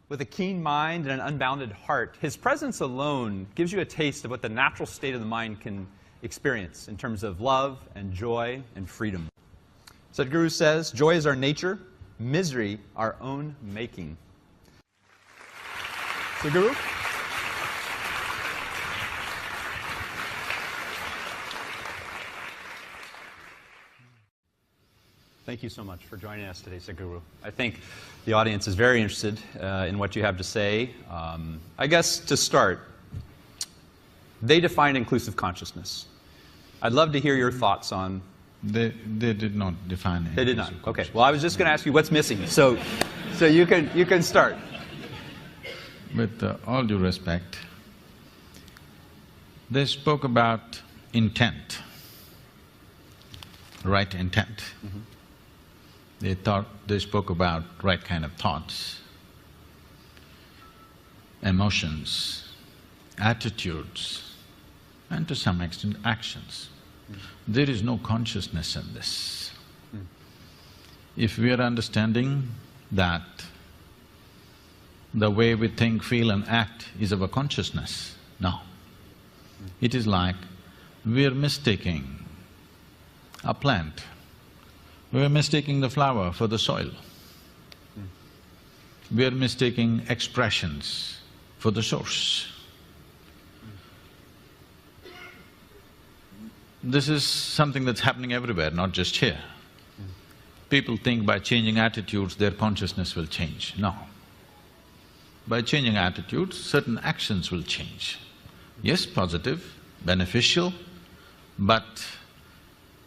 With a keen mind and an unbounded heart, his presence alone gives you a taste of what the natural state of the mind can experience in terms of love and joy and freedom. Sadhguru says, joy is our nature, misery our own making. Sadhguru? Thank you so much for joining us today, Sadhguru. I think the audience is very interested in what you have to say. I guess to start, they define inclusive consciousness. I'd love to hear your thoughts on... They did not define it. They did not. Okay. Well, I was just going to ask you what's missing. So you can start. With all due respect, they spoke about intent, right intent. Mm-hmm. They spoke about right kind of thoughts, emotions, attitudes, and to some extent actions. There is no consciousness in this. If we are understanding that the way we think, feel and act is our consciousness, no. It is like we're mistaking a plant, we're mistaking the flower for the soil. We're mistaking expressions for the source. This is something that's happening everywhere, not just here. People think by changing attitudes, their consciousness will change. No. By changing attitudes, certain actions will change. Yes, positive, beneficial, but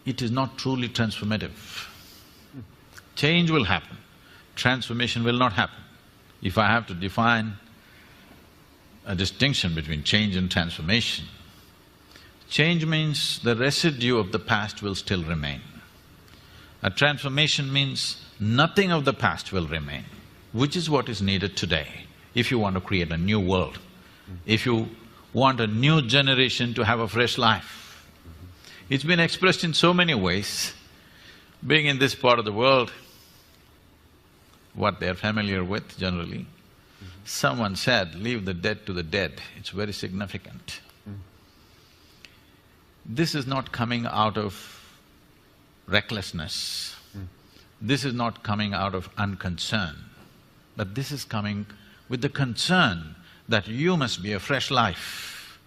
it is not truly transformative. Change will happen, transformation will not happen. If I have to define a distinction between change and transformation, change means the residue of the past will still remain. A transformation means nothing of the past will remain, which is what is needed today if you want to create a new world, if you want a new generation to have a fresh life. It's been expressed in so many ways. Being in this part of the world, what they're familiar with generally, someone said, leave the dead to the dead, it's very significant. This is not coming out of recklessness, this is not coming out of unconcern, but this is coming with the concern that you must be a fresh life.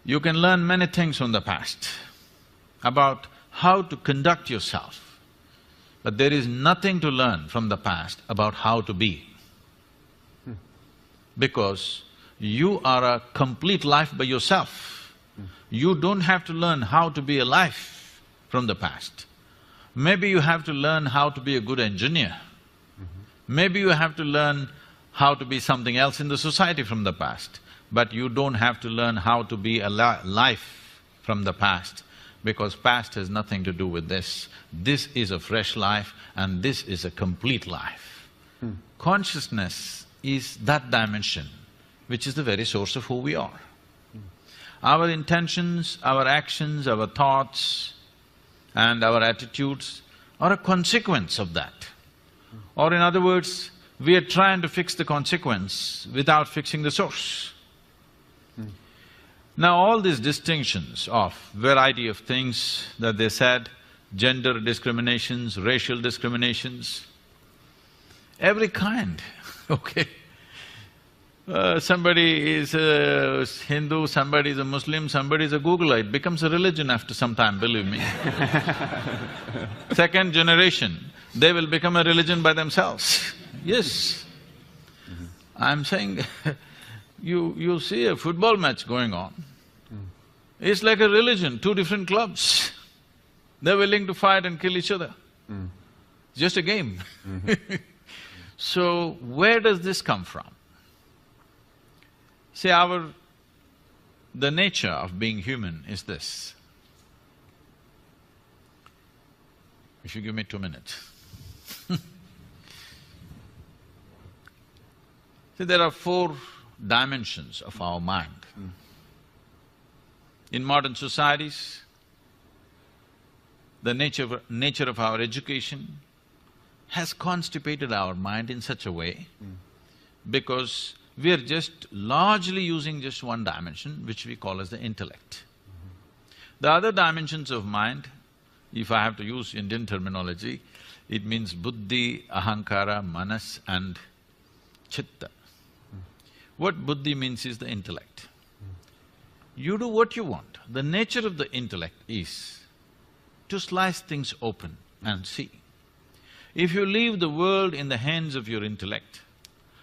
You can learn many things from the past about how to conduct yourself, but there is nothing to learn from the past about how to be. Because you are a complete life by yourself. You don't have to learn how to be a life from the past. Maybe you have to learn how to be a good engineer. Maybe you have to learn how to be something else in the society from the past, but you don't have to learn how to be a life from the past, because past has nothing to do with this. This is a fresh life and this is a complete life. Consciousness is that dimension which is the very source of who we are. Our intentions, our actions, our thoughts and our attitudes are a consequence of that. Or in other words, we are trying to fix the consequence without fixing the source. Now all these distinctions of variety of things that they said, gender discriminations, racial discriminations, every kind, okay. Somebody is a Hindu, somebody is a Muslim, somebody is a Googler, it becomes a religion after some time, believe me. Second generation, they will become a religion by themselves. Yes. I'm saying, you see a football match going on, it's like a religion, two different clubs. They're willing to fight and kill each other. It's just a game. So, where does this come from? See, the nature of being human is this. If you give me 2 minutes. See, there are 4 dimensions of our mind. In modern societies, the nature of our education has constipated our mind in such a way because we are just largely using just one dimension, which we call as the intellect. The other dimensions of mind, if I have to use Indian terminology, it means buddhi, ahankara, manas and chitta. What buddhi means is the intellect. You do what you want. The nature of the intellect is to slice things open and see. If you leave the world in the hands of your intellect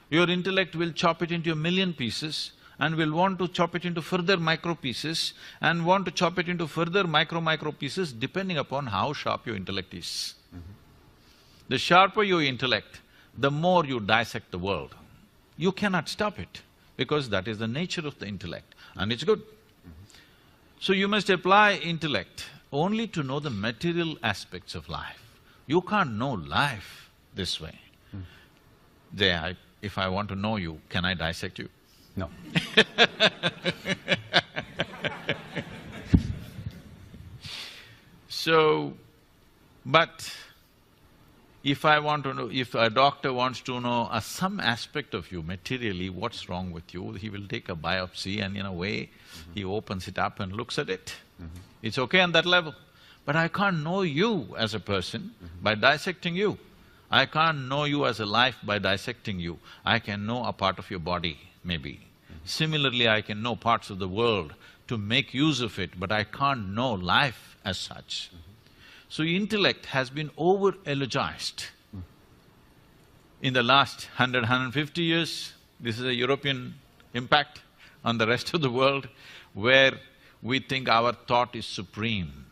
will chop it into a million pieces and will want to chop it into further micro pieces and want to chop it into further micro pieces depending upon how sharp your intellect is. The sharper your intellect, the more you dissect the world. You cannot stop it because that is the nature of the intellect and it's good. So you must apply intellect only to know the material aspects of life. You can't know life this way. Jay, if I want to know you, can I dissect you? No. So, but if I want to know, if a doctor wants to know some aspect of you materially, what's wrong with you, he will take a biopsy and in a way, he opens it up and looks at it. It's okay on that level. But I can't know you as a person by dissecting you. I can't know you as a life by dissecting you. I can know a part of your body, maybe. Similarly, I can know parts of the world to make use of it, but I can't know life as such. So intellect has been over-eulogized. In the last 150 years, this is a European impact on the rest of the world, where we think our thought is supreme.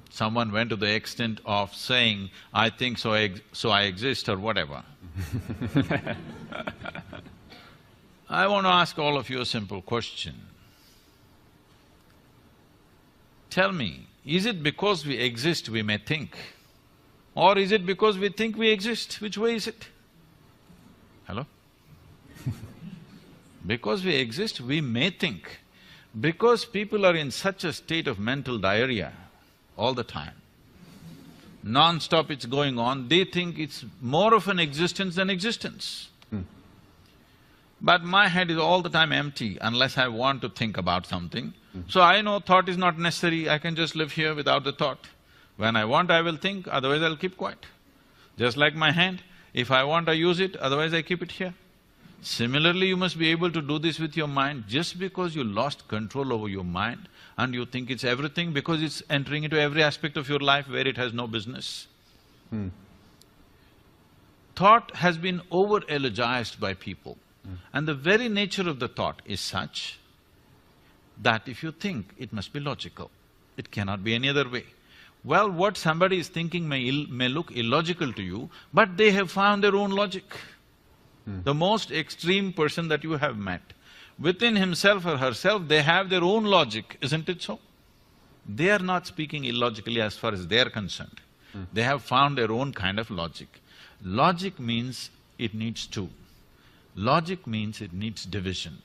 Someone went to the extent of saying, I think so I exist or whatever. I want to ask all of you a simple question. Tell me, is it because we exist we may think? Or is it because we think we exist? Which way is it? Hello? Because we exist, we may think. Because people are in such a state of mental diarrhea all the time, non-stop it's going on, they think it's more of an existence than existence. But my head is all the time empty unless I want to think about something. So I know thought is not necessary, I can just live here without the thought. When I want, I will think, otherwise I'll keep quiet. Just like my hand, if I want, I use it, otherwise I keep it here. Similarly, you must be able to do this with your mind. Just because you lost control over your mind and you think it's everything because it's entering into every aspect of your life where it has no business. Thought has been over-eulogized by people. And the very nature of the thought is such that if you think, it must be logical. It cannot be any other way. Well, what somebody is thinking may look illogical to you, but they have found their own logic. The most extreme person that you have met, within himself or herself, they have their own logic, isn't it so? They are not speaking illogically as far as they're concerned. They have found their own kind of logic. Logic means it needs two. Logic means it needs division.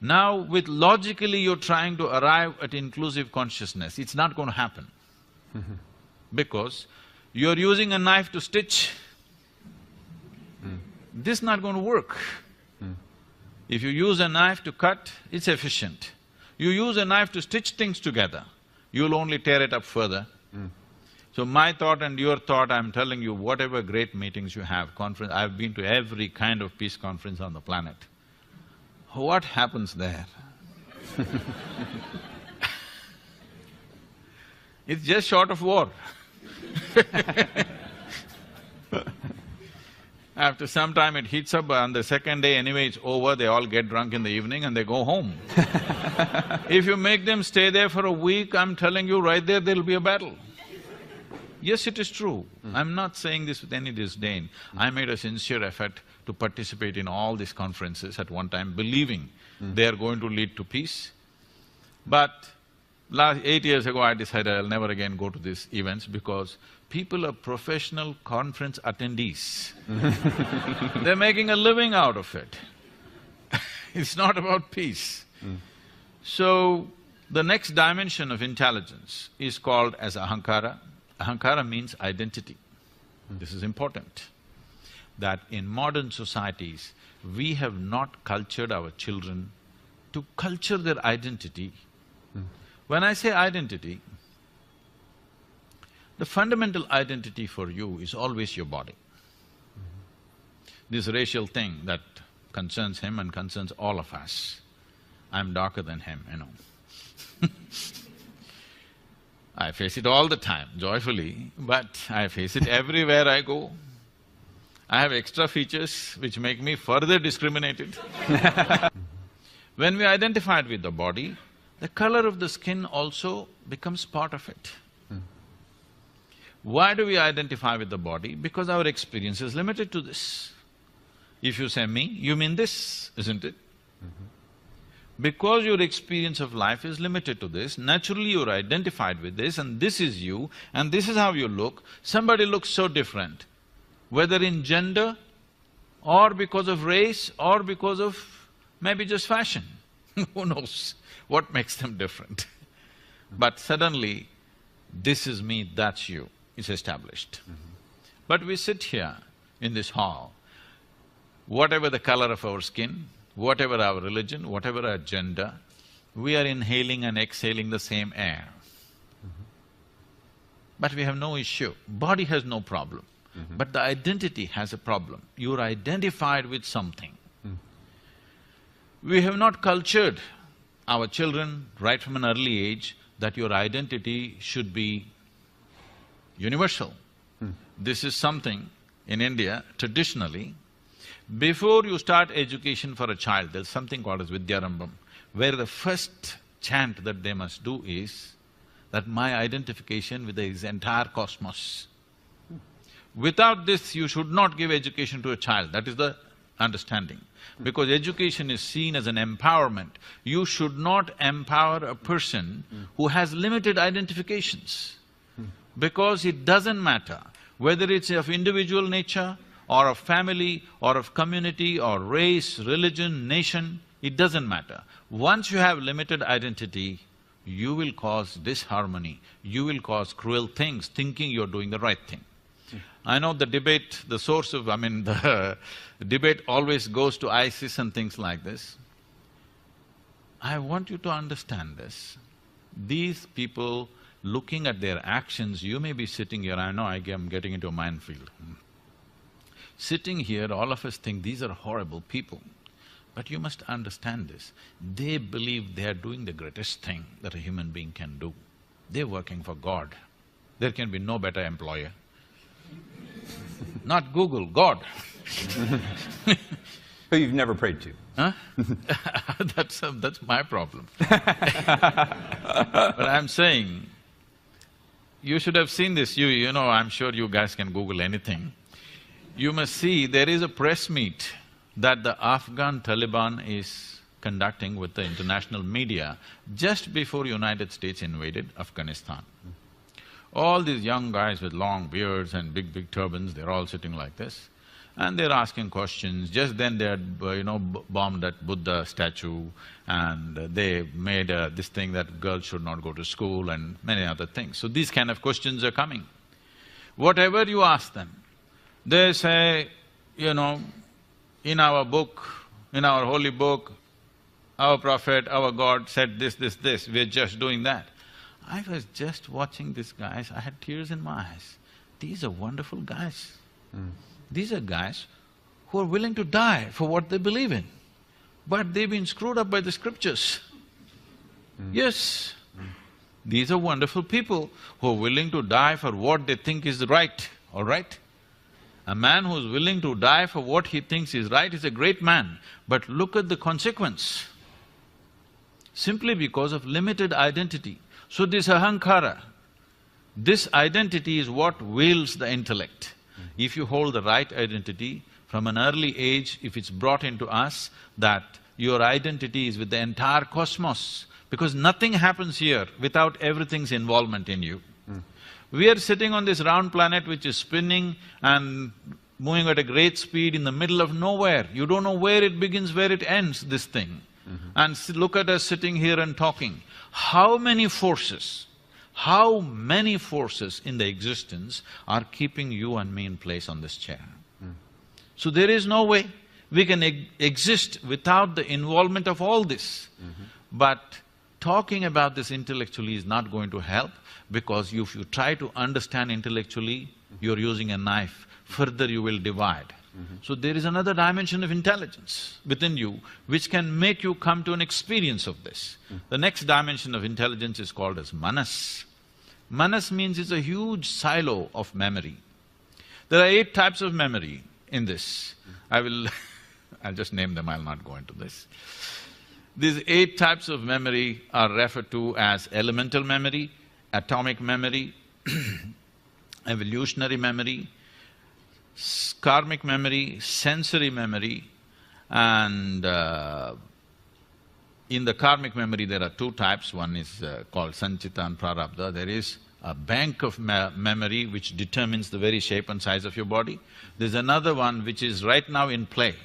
Now, with logically you're trying to arrive at inclusive consciousness, it's not going to happen. Because you're using a knife to stitch, this is not going to work. If you use a knife to cut, it's efficient. You use a knife to stitch things together, you'll only tear it up further. So my thought and your thought, I'm telling you, whatever great meetings you have, conference, I've been to every kind of peace conference on the planet. What happens there? It's just short of war. After some time it heats up, on the second day anyway it's over, they all get drunk in the evening and they go home. If you make them stay there for a week, I'm telling you right there'll be a battle. Yes, it is true. I'm not saying this with any disdain. I made a sincere effort to participate in all these conferences at one time, believing they are going to lead to peace. But 8 years ago, I decided I'll never again go to these events because people are professional conference attendees. They're making a living out of it. It's not about peace. So, the next dimension of intelligence is called as ahankara. Ahankara means identity. This is important. that in modern societies, we have not cultured our children to culture their identity. When I say identity, the fundamental identity for you is always your body. This racial thing that concerns him and concerns all of us. I'm darker than him, you know. I face it all the time, joyfully, but I face it everywhere I go. I have extra features which make me further discriminated. When we identified with the body, the color of the skin also becomes part of it. Why do we identify with the body? Because our experience is limited to this. If you say me, you mean this, isn't it? Because your experience of life is limited to this, naturally you're identified with this and this is you and this is how you look. Somebody looks so different, whether in gender or because of race or because of maybe just fashion. Who knows what makes them different? But suddenly, this is me, that's you, it's established. But we sit here in this hall, whatever the color of our skin, whatever our religion, whatever our gender, we are inhaling and exhaling the same air. But we have no issue. Body has no problem. But the identity has a problem. You're identified with something. We have not cultured our children right from an early age that your identity should be universal. This is something in India, traditionally, before you start education for a child, there's something called as Vidyarambham, where the first chant that they must do is that my identification with the entire cosmos. Without this, you should not give education to a child, that is the understanding. Because education is seen as an empowerment. You should not empower a person who has limited identifications. Because it doesn't matter whether it's of individual nature or of family or of community or race, religion, nation, it doesn't matter. Once you have limited identity, you will cause disharmony, you will cause cruel things, thinking you're doing the right thing. I know the debate, the source of… the debate always goes to ISIS and things like this. I want you to understand this. These people, looking at their actions, you may be sitting here, I know I'm getting into a minefield. Sitting here, all of us think these are horrible people. But you must understand this, they believe they are doing the greatest thing that a human being can do. They're working for God. There can be no better employer. Not Google, God. Who you've never prayed to. Huh? That's my problem. But I'm saying, you should have seen this, you know, I'm sure you guys can Google anything. You must see, there is a press meet that the Afghan Taliban is conducting with the international media just before United States invaded Afghanistan. All these young guys with long beards and big turbans, they're all sitting like this. And they're asking questions. Just then they had, bombed that Buddha statue and they made this thing that girls should not go to school and many other things. So these kind of questions are coming. Whatever you ask them, they say, in our book, in our holy book, our prophet, our God said this, we're just doing that. I was just watching these guys, I had tears in my eyes. These are wonderful guys. These are guys who are willing to die for what they believe in. But they've been screwed up by the scriptures. Yes, these are wonderful people who are willing to die for what they think is right, all right? A man who's willing to die for what he thinks is right is a great man, but look at the consequence. Simply because of limited identity. So this ahankara, this identity is what wields the intellect. If you hold the right identity, from an early age, if it's brought into us that your identity is with the entire cosmos, because nothing happens here without everything's involvement in you. We are sitting on this round planet which is spinning and moving at a great speed in the middle of nowhere. You don't know where it begins, where it ends, this thing. And look at us sitting here and talking. How many forces in the existence are keeping you and me in place on this chair? So there is no way we can exist without the involvement of all this. But talking about this intellectually is not going to help, because if you try to understand intellectually, you're using a knife, further you will divide. So there is another dimension of intelligence within you which can make you come to an experience of this. The next dimension of intelligence is called as manas. Manas means it's a huge silo of memory. There are 8 types of memory in this. I'll just name them, I'll not go into this. These 8 types of memory are referred to as elemental memory, atomic memory, evolutionary memory, karmic memory, sensory memory, and in the karmic memory there are 2 types. One is called sanchita and prarabdha. There is a bank of memory which determines the very shape and size of your body. There's another one which is right now in play.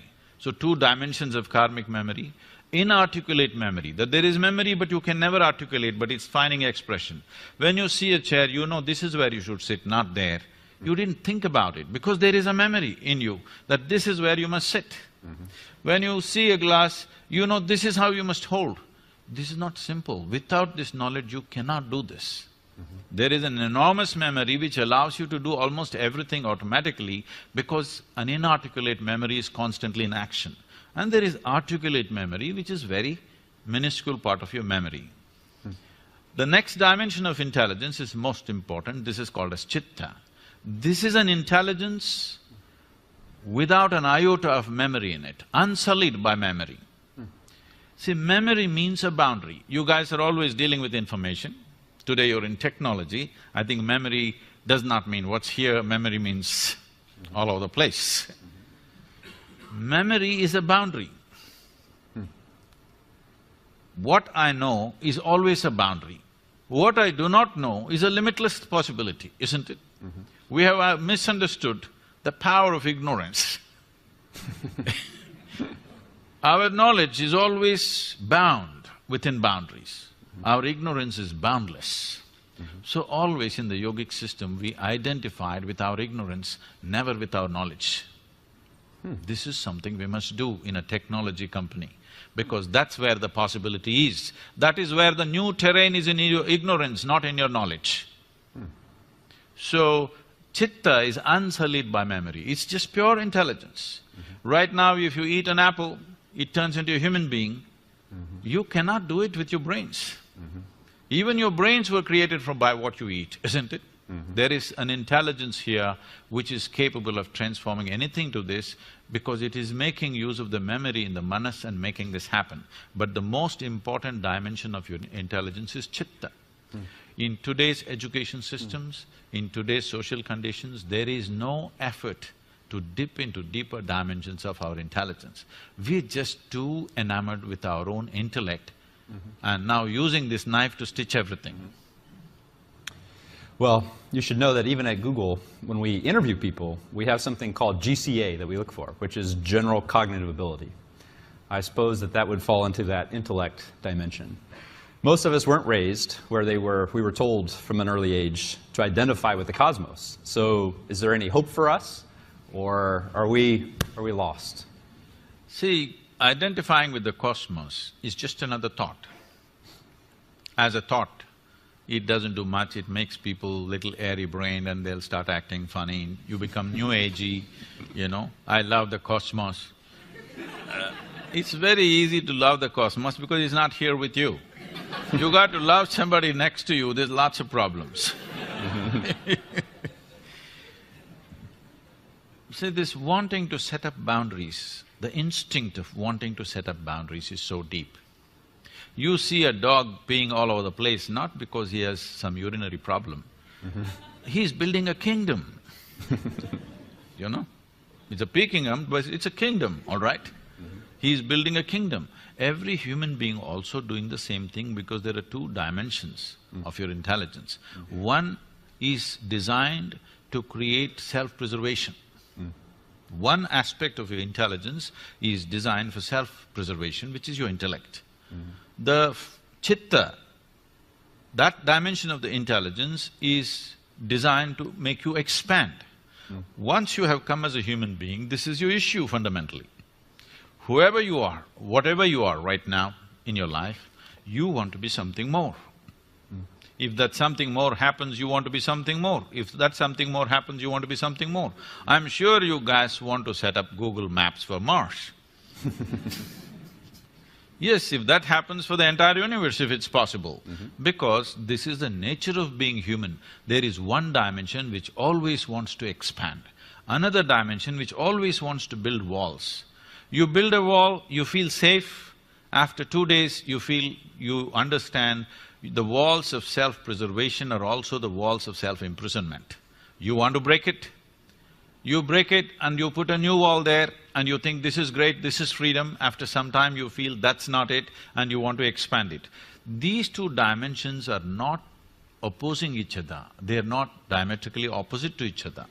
So 2 dimensions of karmic memory. Inarticulate memory, that there is memory but you can never articulate, but it's finding expression. When you see a chair, you know this is where you should sit, not there. You didn't think about it because there is a memory in you that this is where you must sit. When you see a glass, you know this is how you must hold. This is not simple. Without this knowledge, you cannot do this. There is an enormous memory which allows you to do almost everything automatically, because an inarticulate memory is constantly in action. And there is articulate memory which is very minuscule part of your memory. The next dimension of intelligence is most important. This is called as chitta. This is an intelligence without an iota of memory in it, unsullied by memory. See, memory means a boundary. You guys are always dealing with information. Today you're in technology. I think memory does not mean what's here, memory means all over the place. Memory is a boundary. What I know is always a boundary. What I do not know is a limitless possibility, isn't it? We have misunderstood the power of ignorance. Our knowledge is always bound within boundaries. Our ignorance is boundless. So always in the yogic system, we identified with our ignorance, never with our knowledge. This is something we must do in a technology company, because that's where the possibility is. That is where the new terrain is, in your ignorance, not in your knowledge. So, chitta is unsullied by memory, it's just pure intelligence. Right now, if you eat an apple, it turns into a human being. You cannot do it with your brains. Even your brains were created by what you eat, isn't it? There is an intelligence here which is capable of transforming anything to this, because it is making use of the memory in the manas and making this happen. But the most important dimension of your intelligence is chitta. In today's education systems, in today's social conditions, there is no effort to dip into deeper dimensions of our intelligence. We're just too enamored with our own intellect and now using this knife to stitch everything. Well, you should know that even at Google, when we interview people, we have something called GCA that we look for, which is general cognitive ability. I suppose that would fall into that intellect dimension. Most of us weren't raised where we were told from an early age to identify with the cosmos. So is there any hope for us, or are we lost? See, identifying with the cosmos is just another thought. As a thought, it doesn't do much, it makes people little airy-brained and they'll start acting funny. You become new agey, you know, I love the cosmos. It's very easy to love the cosmos because it's not here with you. You got to love somebody next to you, there's lots of problems. See, this wanting to set up boundaries, the instinct of wanting to set up boundaries is so deep. You see a dog peeing all over the place, not because he has some urinary problem. He's building a kingdom, you know? It's a pea kingdom, but it's a kingdom, all right? He's building a kingdom. Every human being also doing the same thing, because there are 2 dimensions of your intelligence. One is designed to create self-preservation. One aspect of your intelligence is designed for self-preservation, which is your intellect. The chitta, that dimension of the intelligence is designed to make you expand. Once you have come as a human being, this is your issue fundamentally. Whoever you are, whatever you are right now in your life, you want to be something more. If that something more happens, you want to be something more. If that something more happens, you want to be something more. I'm sure you guys want to set up Google Maps for Mars. Yes, if that happens for the entire universe, if it's possible. Because this is the nature of being human. There is one dimension which always wants to expand, another dimension which always wants to build walls. You build a wall, you feel safe. After 2 days, you understand the walls of self-preservation are also the walls of self-imprisonment. You want to break it? You break it and you put a new wall there and you think this is great, this is freedom. After some time you feel that's not it and you want to expand it. These two dimensions are not opposing each other, they are not diametrically opposite to each other.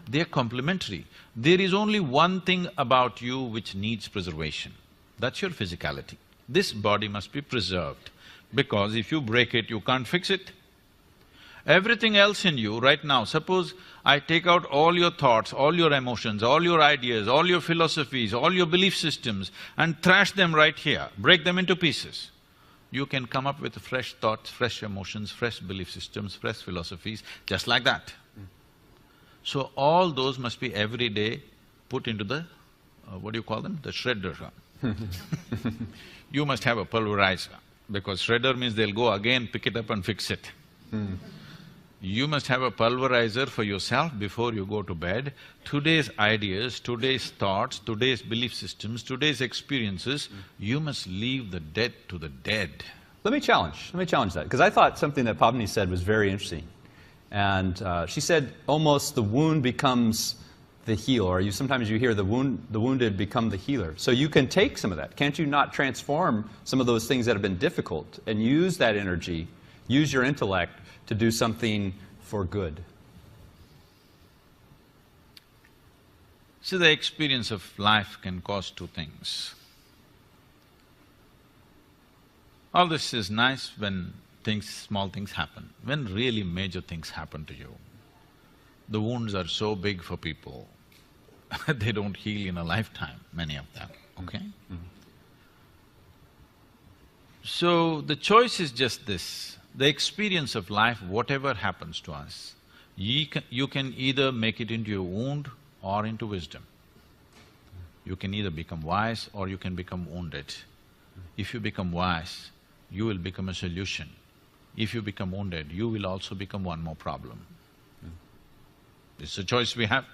They are complementary. There is only one thing about you which needs preservation, that's your physicality. This body must be preserved, because if you break it, you can't fix it. Everything else in you right now, suppose I take out all your thoughts, all your emotions, all your ideas, all your philosophies, all your belief systems and thrash them right here, break them into pieces. You can come up with fresh thoughts, fresh emotions, fresh belief systems, fresh philosophies, just like that. So all those must be every day put into the… what do you call them? The shredder. You must have a pulverizer, because shredder means they'll go again, pick it up and fix it. You must have a pulverizer for yourself before you go to bed. Today's ideas, today's thoughts, today's belief systems, today's experiences, you must leave the dead to the dead. Let me challenge that, because I thought something that Pavni said was very interesting. And she said almost the wound becomes the healer, or sometimes you hear the wounded become the healer. So you can take some of that. Can't you not transform some of those things that have been difficult and use that energy, use your intellect to do something for good? So the experience of life can cause two things. All this is nice when small things happen. When really major things happen to you, the wounds are so big for people, they don't heal in a lifetime, many of them, okay? So the choice is just this, the experience of life, whatever happens to us, you can either make it into your wound or into wisdom. You can either become wise or you can become wounded. If you become wise, you will become a solution. If you become wounded, you will also become one more problem. This is a choice we have.